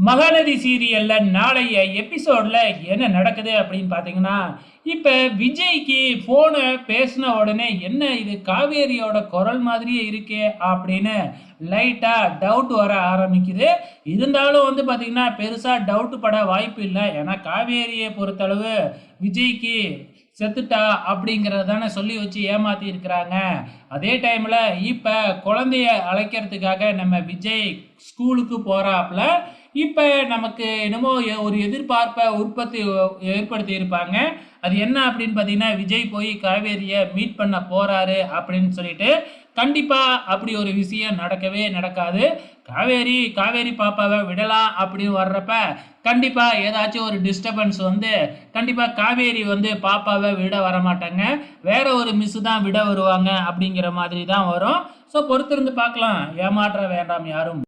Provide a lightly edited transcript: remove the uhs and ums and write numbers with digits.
மகாநதி சீரியல்ல நாளைய எபிசோட்ல என்ன நடக்குது அப்படின்னு பார்த்தீங்கன்னா, இப்ப விஜய்க்கு ஃபோன பேசின உடனே, "என்ன இது காவேரியோட குரல் மாதிரியே இருக்கே!" அப்படின்னு லைட்டா டவுட் வர ஆரம்பிக்குது. இருந்தாலும் பார்த்தீங்கன்னா, பெருசா டவுட் பட வாய்ப்பு இல்ல. ஏன்னா காவேரிய பொறுத்தளவு விஜய்க்கு செத்துட்டா அப்படிங்கிறத தானே சொல்லி வச்சு ஏமாத்தி இருக்கிறாங்க. அதே டைம்ல இப்ப குழந்தைய அழைக்கிறதுக்காக நம்ம விஜய் ஸ்கூலுக்கு போறாப்ல. இப்ப நமக்கு என்னமோ ஒரு எதிர்பார்ப்பை ஏற்படுத்தி இருப்பாங்க. அது என்ன அப்படின்னு பார்த்தீங்கன்னா, விஜய் போய் காவேரிய மீட் பண்ண போறாரு அப்படின்னு சொல்லிட்டு, கண்டிப்பா அப்படி ஒரு விஷயம் நடக்கவே நடக்காது. காவேரி பாப்பாவை விடலாம் அப்படின்னு வர்றப்ப, கண்டிப்பா ஏதாச்சும் ஒரு டிஸ்டர்பன்ஸ் கண்டிப்பா காவேரி பாப்பாவை விட வரமாட்டாங்க. வேற ஒரு மிஸ் தான் விட வருவாங்க அப்படிங்கிற மாதிரி தான் வரும். ஸோ பொறுத்திருந்து பார்க்கலாம். ஏமாற்ற வேண்டாம் யாரும்.